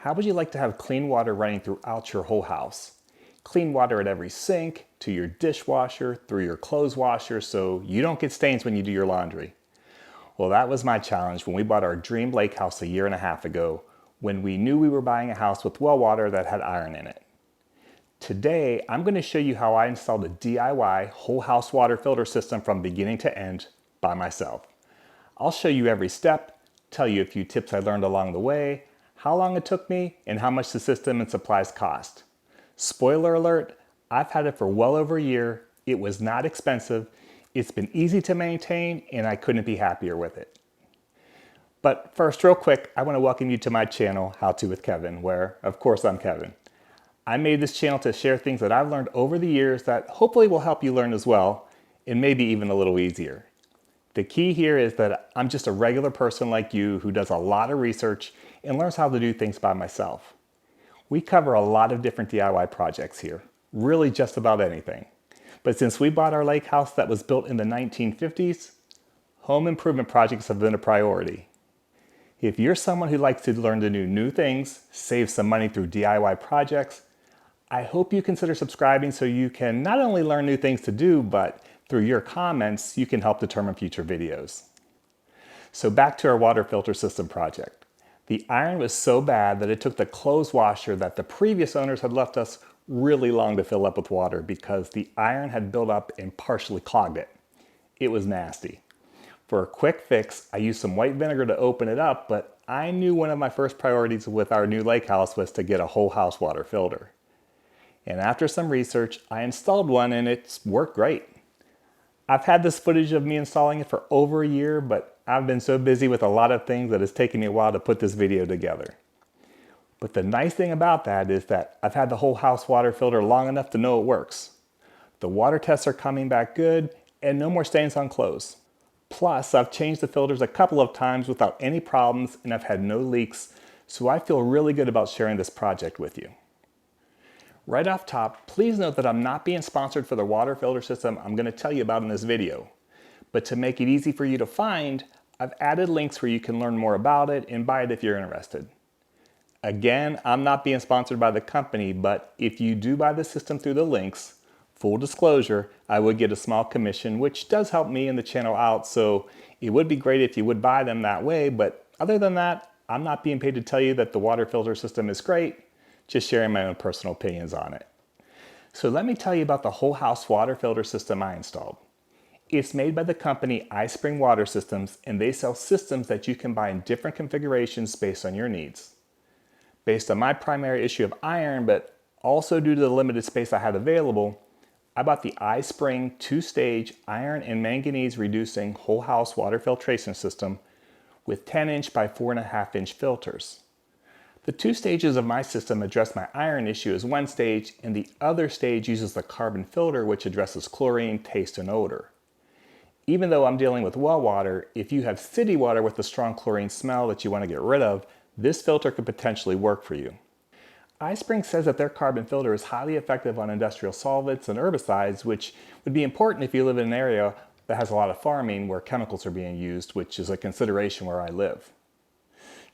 How would you like to have clean water running throughout your whole house? Clean water at every sink, to your dishwasher, through your clothes washer, so you don't get stains when you do your laundry. Well, that was my challenge when we bought our dream lake house a year and a half ago, when we knew we were buying a house with well water that had iron in it. Today, I'm going to show you how I installed a DIY whole house water filter system from beginning to end by myself. I'll show you every step, tell you a few tips I learned along the way, how long it took me, and how much the system and supplies cost. Spoiler alert, I've had it for well over a year. It was not expensive. It's been easy to maintain, and I couldn't be happier with it. But first, real quick, I want to welcome you to my channel, How To with Kevin, where, of course, I'm Kevin. I made this channel to share things that I've learned over the years that hopefully will help you learn as well, and maybe even a little easier. The key here is that I'm just a regular person like you who does a lot of research and learns how to do things by myself. We cover a lot of different DIY projects here, really just about anything. But since we bought our lake house that was built in the 1950s, home improvement projects have been a priority. If you're someone who likes to learn to do new things, save some money through DIY projects, I hope you consider subscribing so you can not only learn new things to do, but through your comments, you can help determine future videos. So back to our water filter system project. The iron was so bad that it took the clothes washer that the previous owners had left us really long to fill up with water because the iron had built up and partially clogged it. It was nasty. For a quick fix, I used some white vinegar to open it up, but I knew one of my first priorities with our new lake house was to get a whole house water filter. And after some research, I installed one and it's worked great. I've had this footage of me installing it for over a year, but I've been so busy with a lot of things that it's taken me a while to put this video together. But the nice thing about that is that I've had the whole house water filter long enough to know it works. The water tests are coming back good and no more stains on clothes. Plus, I've changed the filters a couple of times without any problems and I've had no leaks, so I feel really good about sharing this project with you. Right off top, please note that I'm not being sponsored for the water filter system I'm going to tell you about in this video. But to make it easy for you to find, I've added links where you can learn more about it and buy it if you're interested. Again, I'm not being sponsored by the company, but if you do buy the system through the links, full disclosure, I would get a small commission, which does help me and the channel out, so it would be great if you would buy them that way, but other than that, I'm not being paid to tell you that the water filter system is great, just sharing my own personal opinions on it. So let me tell you about the whole house water filter system I installed. It's made by the company iSpring Water Systems, and they sell systems that you can buy in different configurations based on your needs. Based on my primary issue of iron, but also due to the limited space I had available, I bought the iSpring 2-stage iron and manganese reducing whole house water filtration system with 10-inch by 4.5-inch filters. The 2 stages of my system address my iron issue as one stage, and the other stage uses the carbon filter, which addresses chlorine, taste, and odor. Even though I'm dealing with well water, if you have city water with a strong chlorine smell that you want to get rid of, this filter could potentially work for you. iSpring says that their carbon filter is highly effective on industrial solvents and herbicides, which would be important if you live in an area that has a lot of farming where chemicals are being used, which is a consideration where I live.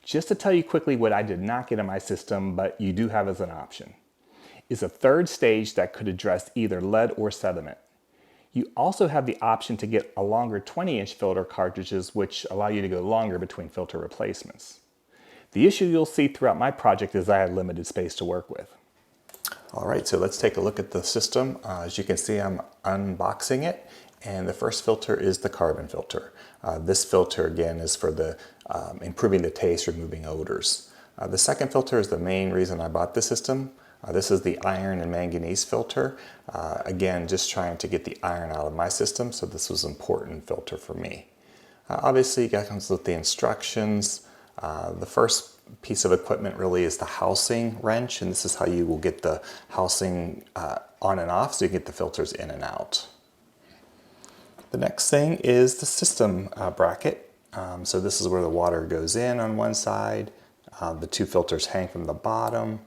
Just to tell you quickly what I did not get in my system, but you do have as an option, is a 3rd stage that could address either lead or sediment. You also have the option to get a longer 20-inch filter cartridges, which allow you to go longer between filter replacements. The issue you'll see throughout my project is I had limited space to work with. All right, so let's take a look at the system. As you can see, I'm unboxing it, and the first filter is the carbon filter. This filter, again, is for the improving the taste, removing odors. The second filter is the main reason I bought the system. This is the iron and manganese filter. Again, just trying to get the iron out of my system, so this was an important filter for me. Obviously, it comes with the instructions. The first piece of equipment really is the housing wrench, and this is how you will get the housing on and off so you get the filters in and out. The next thing is the system bracket. So this is where the water goes in on one side. The 2 filters hang from the bottom.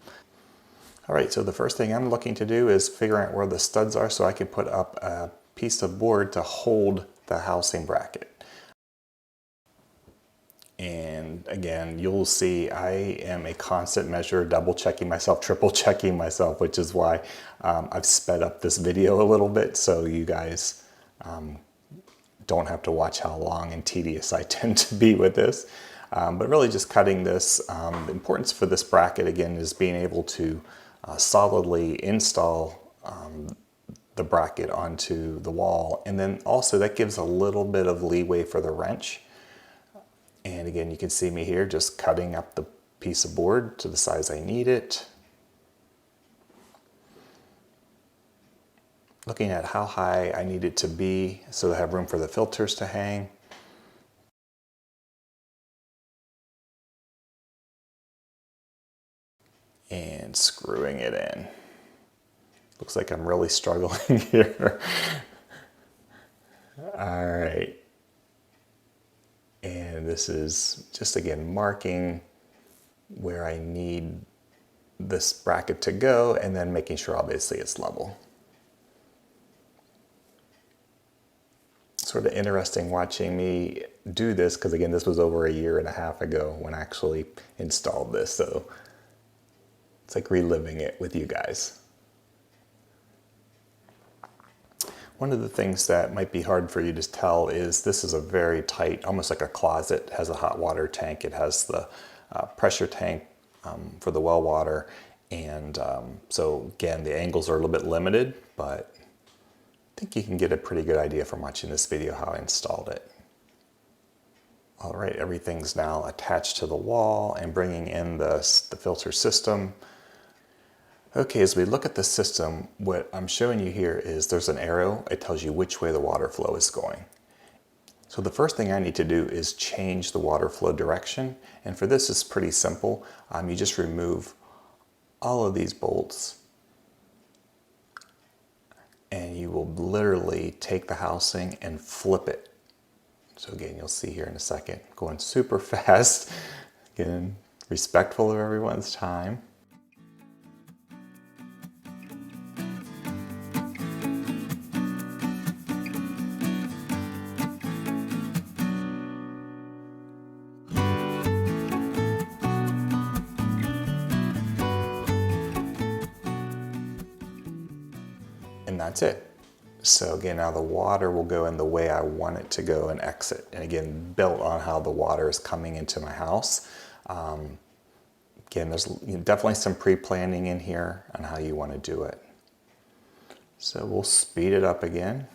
All right, so the first thing I'm looking to do is figure out where the studs are so I can put up a piece of board to hold the housing bracket. And again, you'll see I am a constant measure, double checking myself, triple checking myself, which is why I've sped up this video a little bit so you guys don't have to watch how long and tedious I tend to be with this. But really just cutting this. The importance for this bracket again is being able to solidly install the bracket onto the wall, and then also that gives a little bit of leeway for the wrench. And again, you can see me here just cutting up the piece of board to the size I need it. Looking at how high I need it to be so I have room for the filters to hang. And screwing it in. Looks like I'm really struggling here. All right. And this is just again marking where I need this bracket to go and then making sure obviously it's level. Sort of interesting watching me do this because again this was over 1.5 years ago when I actually installed this, so it's like reliving it with you guys. One of the things that might be hard for you to tell is this is a very tight, almost like a closet. It has a hot water tank. It has the pressure tank for the well water. And so again, the angles are a little bit limited, but I think you can get a pretty good idea from watching this video how I installed it. All right, everything's now attached to the wall and bringing in the filter system. Okay, as we look at the system, what I'm showing you here is there's an arrow. It tells you which way the water flow is going. So the first thing I need to do is change the water flow direction. And for this, it's pretty simple. You just remove all of these bolts and you will literally take the housing and flip it. So again, you'll see here in a second, going super fast. Again, respectful of everyone's time. And that's it. So again, now the water will go in the way I want it to go and exit. And again, built on how the water is coming into my house. Again, there's definitely some pre-planning in here on how you want to do it. So we'll speed it up again.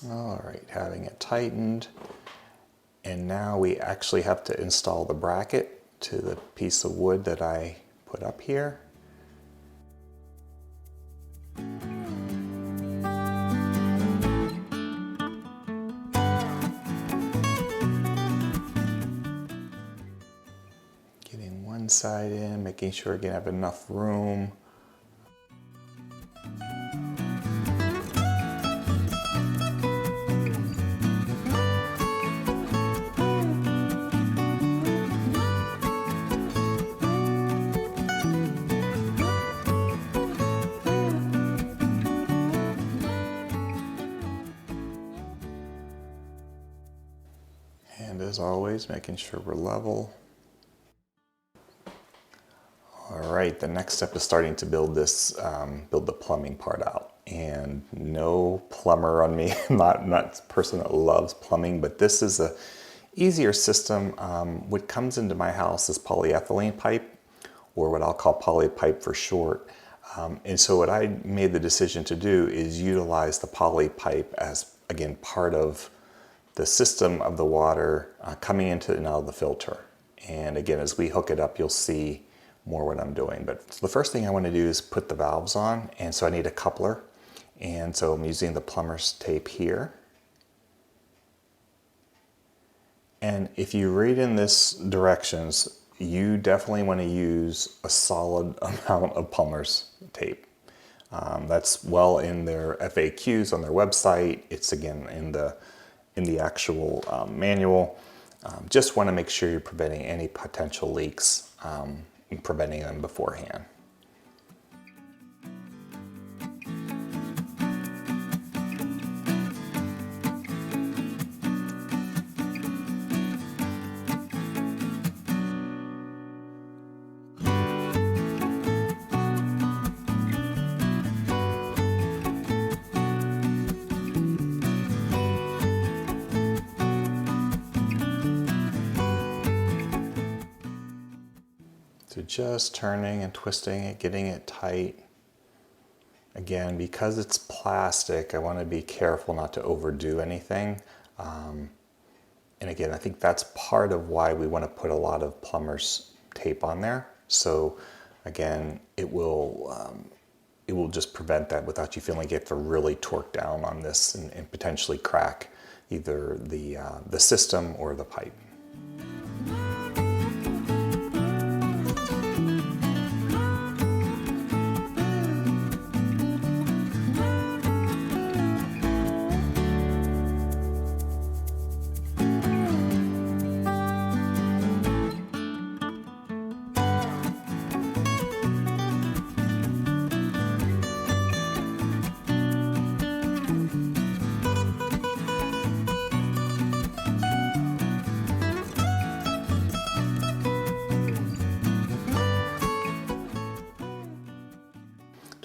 All right, having it tightened. And now we actually have to install the bracket to the piece of wood that I put up here. Getting one side in, making sure again I have enough room. And as always, making sure we're level. All right, the next step is starting to build this, build the plumbing part out. And no plumber on me, not a person that loves plumbing, but this is a easier system. What comes into my house is polyethylene pipe, or what I'll call poly pipe for short. And so what I made the decision to do is utilize the poly pipe as, again, part of the system of the water coming into and out of the filter. And again, as we hook it up, you'll see more what I'm doing. But so the first thing I want to do is put the valves on. And so I need a coupler. And so I'm using the plumber's tape here. And if you read in this directions, you definitely want to use a solid amount of plumber's tape. That's well in their FAQs on their website. It's again in the actual manual. Just want to make sure you're preventing any potential leaks and preventing them beforehand. So just turning and twisting it, getting it tight. Again, because it's plastic, I want to be careful not to overdo anything. And again, I think that's part of why we want to put a lot of plumber's tape on there. So again, it will just prevent that without you feeling like you have to really torque down on this and potentially crack either the system or the pipe.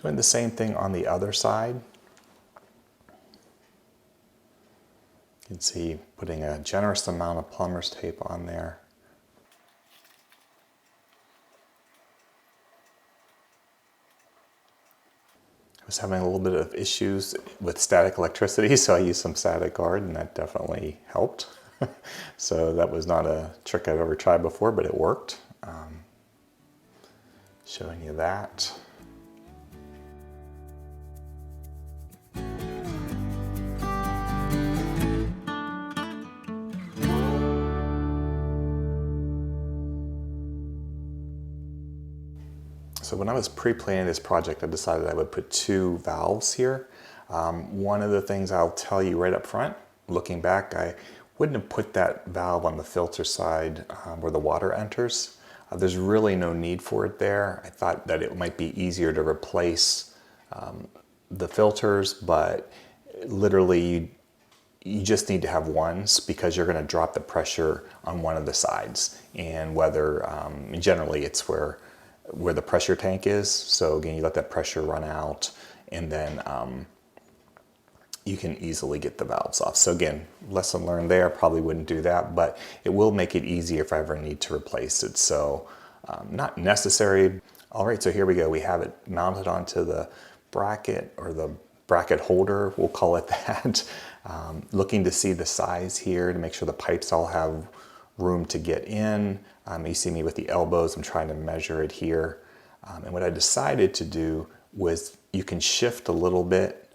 Doing the same thing on the other side. You can see putting a generous amount of plumber's tape on there. I was having a little bit of issues with static electricity, so I used some static guard, and that definitely helped. So that was not a trick I've ever tried before, but it worked. Showing you that. So when I was pre-planning this project, I decided I would put 2 valves here. One of the things I'll tell you right up front, looking back, I wouldn't have put that valve on the filter side where the water enters. There's really no need for it there. I thought that it might be easier to replace the filters, but literally you just need to have ones because you're going to drop the pressure on one of the sides. And whether, generally it's where the pressure tank is. So again, you let that pressure run out and then you can easily get the valves off. So again, lesson learned there, probably wouldn't do that, but it will make it easier if I ever need to replace it. So not necessary. All right, so here we go. We have it mounted onto the bracket or the bracket holder, we'll call it that. Looking to see the size here to make sure the pipes all have room to get in. You see me with the elbows, I'm trying to measure it here. And what I decided to do was you can shift a little bit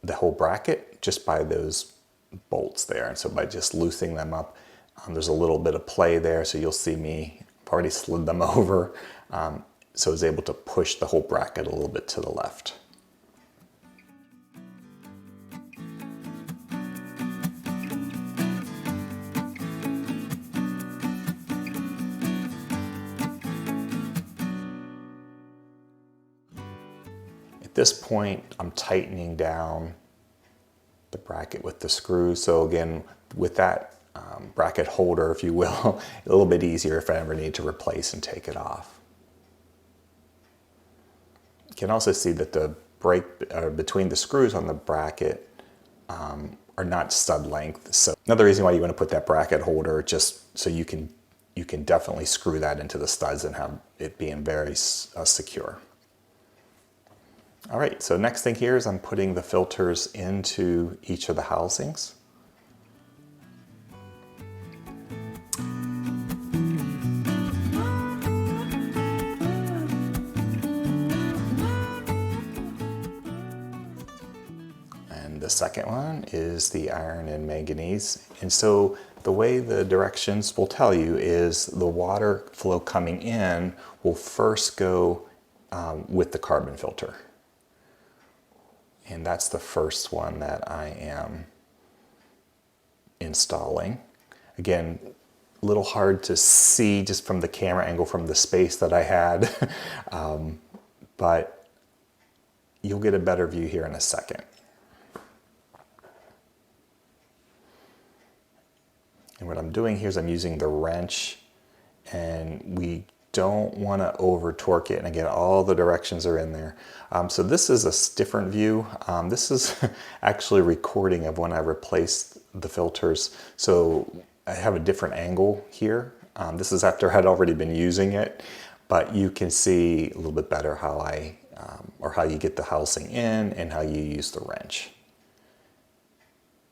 the whole bracket just by those bolts there. And so by just loosening them up, there's a little bit of play there. So you'll see me, I've already slid them over. So I was able to push the whole bracket a little bit to the left. At this point, I'm tightening down the bracket with the screws. So again, with that bracket holder, if you will, a little bit easier if I ever need to replace and take it off. You can also see that the break between the screws on the bracket are not stud length. So another reason why you want to put that bracket holder, just so you can definitely screw that into the studs and have it being very secure. All right, so next thing here is I'm putting the filters into each of the housings. And the second one is the iron and manganese. And so the way the directions will tell you is the water flow coming in will first go with the carbon filter. And that's the first one that I am installing. Again, a little hard to see just from the camera angle from the space that I had, but you'll get a better view here in a second. And what I'm doing here is I'm using the wrench, and we don't want to over torque it. And again, all the directions are in there. So this is a different view. This is actually a recording of when I replaced the filters. So I have a different angle here. This is after I'd already been using it, but you can see a little bit better how how you get the housing in and how you use the wrench.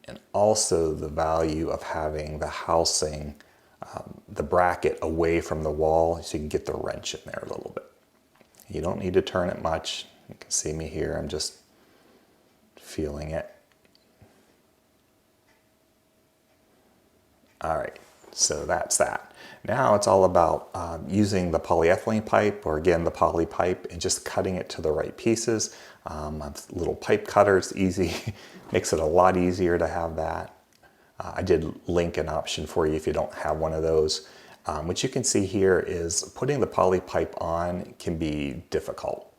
And also the value of having the housing, the bracket away from the wall so you can get the wrench in there a little bit. You don't need to turn it much. You can see me here, I'm just feeling it. All right, so that's that. Now it's all about using the polyethylene pipe, or again, the poly pipe, and just cutting it to the right pieces. A little pipe cutter, it's easy, makes it a lot easier to have that. I did link an option for you if you don't have one of those. What you can see here is putting the poly pipe on can be difficult.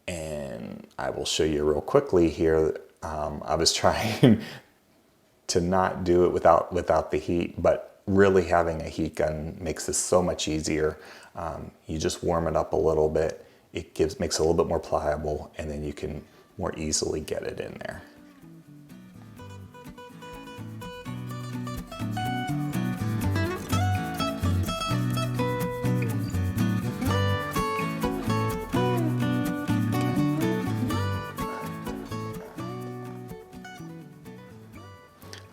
And I will show you real quickly here. I was trying to not do it without the heat, but really having a heat gun makes this so much easier. You just warm it up a little bit. It makes it a little bit more pliable, and then you can more easily get it in there.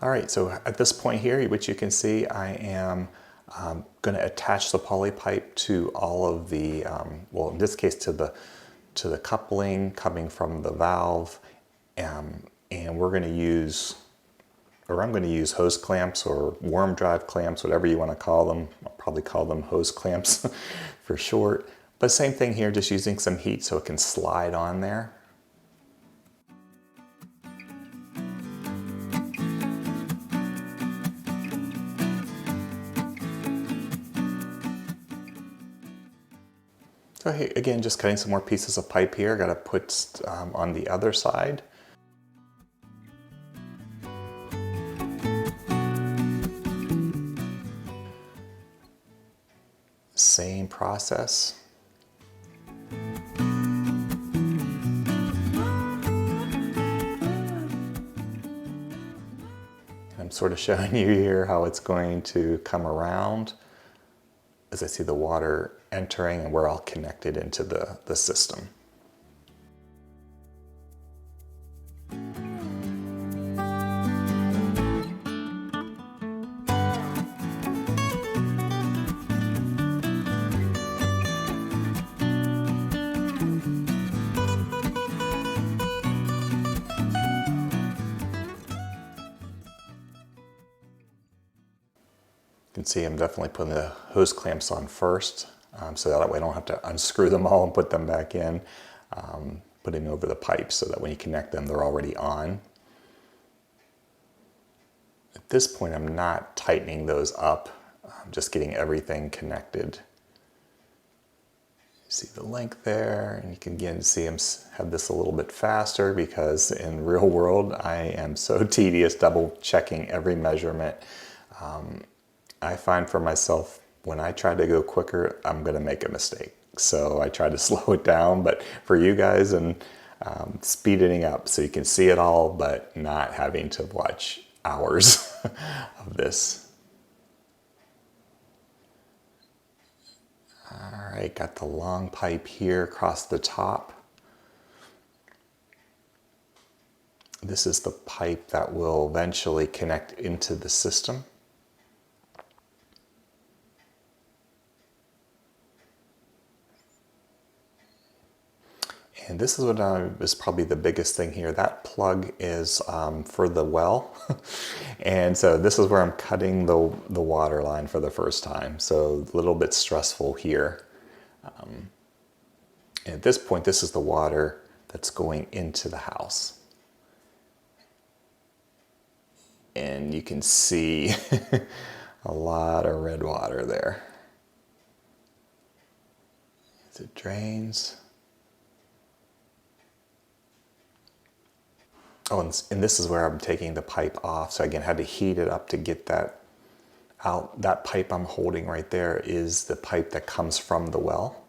All right, so at this point here, which you can see, I am going to attach the poly pipe to all of the, well, in this case, to the coupling coming from the valve, and we're going to use, or I'm going to use hose clamps or worm drive clamps, whatever you want to call them. I'll probably call them hose clamps for short. But same thing here, just using some heat so it can slide on there. So again, just cutting some more pieces of pipe here. Got to put on the other side. Same process. I'm sort of showing you here how it's going to come around as I see the water entering, and we're all connected into the system. You can see I'm definitely putting the hose clamps on first, so that way I don't have to unscrew them all and put them back in, putting over the pipes so that when you connect them, they're already on. At this point, I'm not tightening those up, I'm just getting everything connected. You see the length there, and you can again see them have this a little bit faster because in real world, I am so tedious double checking every measurement. I find for myself, when I try to go quicker, I'm going to make a mistake. So I try to slow it down, but for you guys, and speed it up so you can see it all, but not having to watch hours of this. All right, got the long pipe here across the top. This is the pipe that will eventually connect into the system. And this is what is probably the biggest thing here. That plug is for the well. And so this is where I'm cutting the water line for the first time. So a little bit stressful here. And at this point, this is the water that's going into the house. And you can see a lot of red water there. As it drains. Oh, and this is where I'm taking the pipe off. So again, I had to heat it up to get that out. That pipe I'm holding right there is the pipe that comes from the well.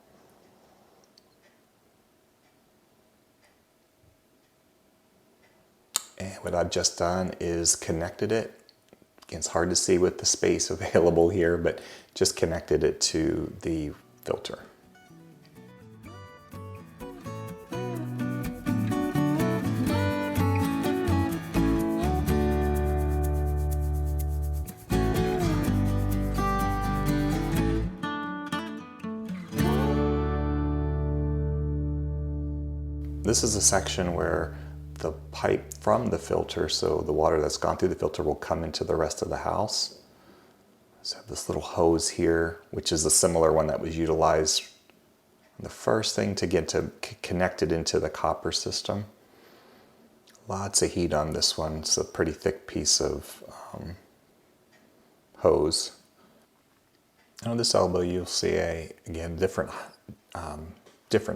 And what I've just done is connected it. It's hard to see with the space available here, but just connected it to the filter. This is a section where the pipe from the filter, so the water that's gone through the filter, will come into the rest of the house. So I have this little hose here, which is a similar one that was utilized. The first thing to get to connect it into the copper system. Lots of heat on this one. It's a pretty thick piece of hose. On this elbow, you'll see again different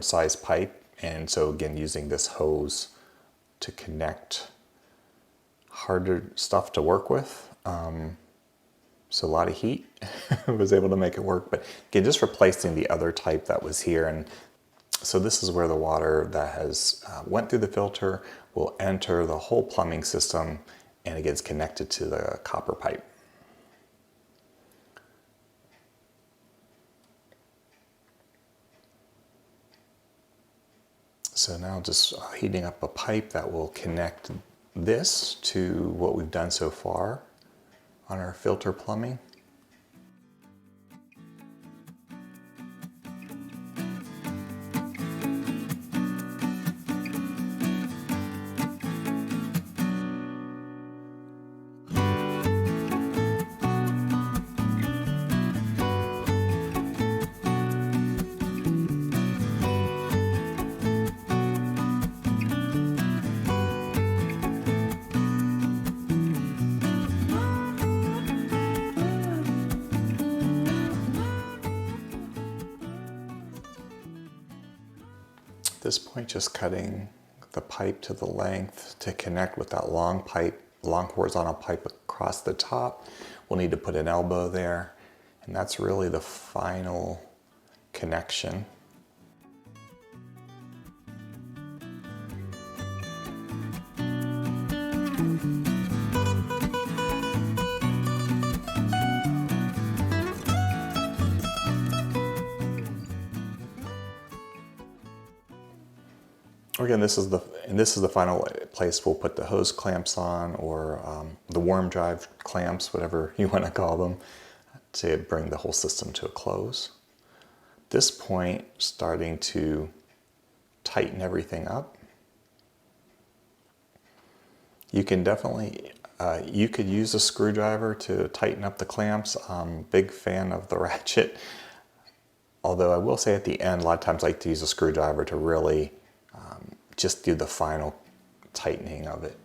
size pipe. And so again, using this hose to connect harder stuff to work with. So a lot of heat was able to make it work. But again, just replacing the other type that was here. And so this is where the water that has went through the filter will enter the whole plumbing system, and it gets connected to the copper pipe. So now just heating up a pipe that will connect this to what we've done so far on our filter plumbing. At this point, just cutting the pipe to the length to connect with that long pipe, long horizontal pipe across the top. We'll need to put an elbow there, and that's really the final connection. Again, this is the final place we'll put the hose clamps on, or the worm drive clamps, whatever you want to call them, to bring the whole system to a close. At this point, starting to tighten everything up. You can definitely, you could use a screwdriver to tighten up the clamps. I'm a big fan of the ratchet. Although I will say at the end, a lot of times I like to use a screwdriver to really just do the final tightening of it.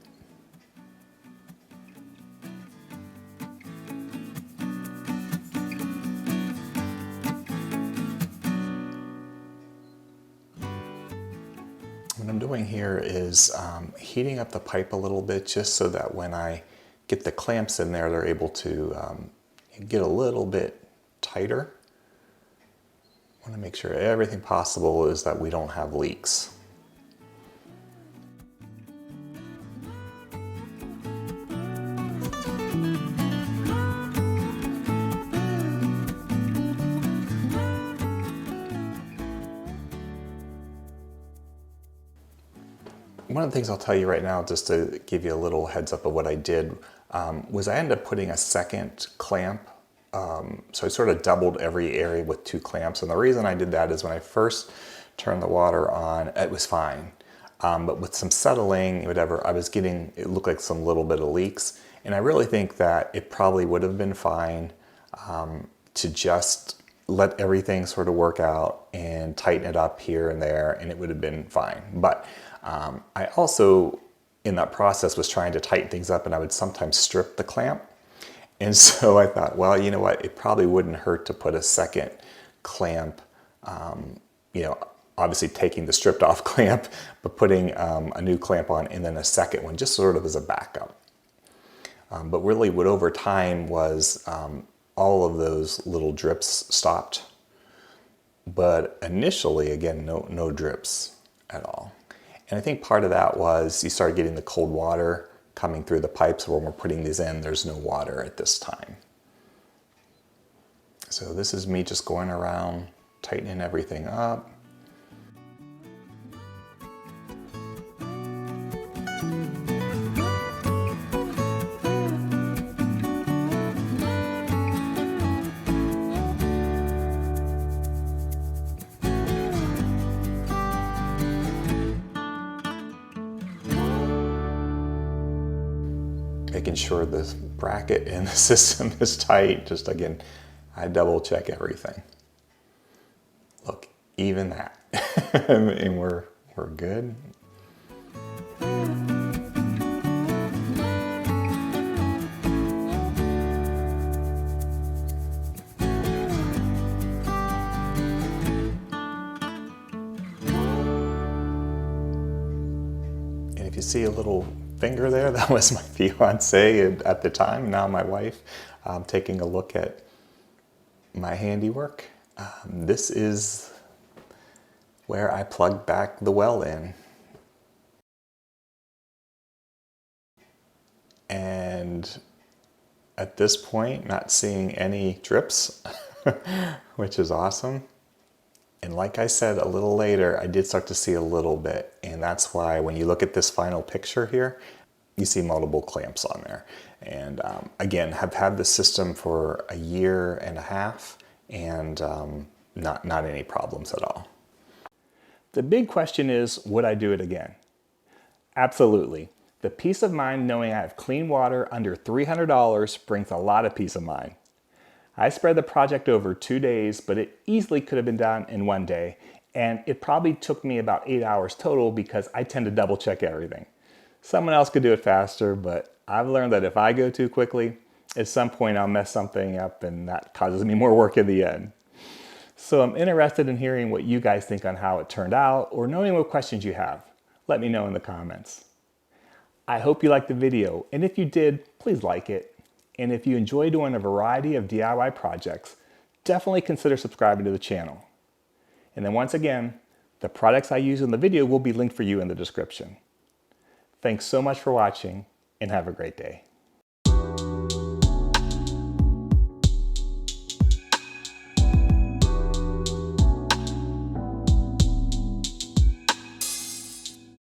What I'm doing here is heating up the pipe a little bit, just so that when I get the clamps in there, they're able to get a little bit tighter. I want to make sure everything possible is that we don't have leaks. One of the things I'll tell you right now, just to give you a little heads up of what I did, was I ended up putting a second clamp. So I sort of doubled every area with 2 clamps. And the reason I did that is when I first turn the water on, it was fine. But with some settling, whatever, I was getting, it looked like some little bit of leaks. And I really think that it probably would have been fine to just let everything sort of work out and tighten it up here and there, and it would have been fine. But I also, in that process, was trying to tighten things up, and I would sometimes strip the clamp. And so I thought, well, you know what, it probably wouldn't hurt to put a second clamp, you know, obviously taking the stripped off clamp, but putting a new clamp on and then a second one, just sort of as a backup. But really what over time was all of those little drips stopped. But initially, again, no drips at all. And I think part of that was you started getting the cold water coming through the pipes. When we're putting these in, there's no water at this time. So this is me just going around, tightening everything up. Making sure the bracket in the system is tight. Just again, I double check everything. Look, even that. And we're good. And if you see a little finger there, that was my fiance at the time, now my wife, taking a look at my handiwork. This is where I plugged back the well in. And at this point, not seeing any drips, which is awesome. And like I said, a little later, I did start to see a little bit. And that's why when you look at this final picture here, you see multiple clamps on there. And again, have had the system for a year and a half and not any problems at all. The big question is, would I do it again? Absolutely. The peace of mind knowing I have clean water under $300 brings a lot of peace of mind. I spread the project over 2 days, but it easily could have been done in 1 day. And it probably took me about 8 hours total because I tend to double check everything. Someone else could do it faster, but I've learned that if I go too quickly, at some point I'll mess something up and that causes me more work in the end. So I'm interested in hearing what you guys think on how it turned out or knowing what questions you have. Let me know in the comments. I hope you liked the video, and if you did, please like it. And if you enjoy doing a variety of DIY projects, definitely consider subscribing to the channel. And then once again, the products I use in the video will be linked for you in the description. Thanks so much for watching, and have a great day.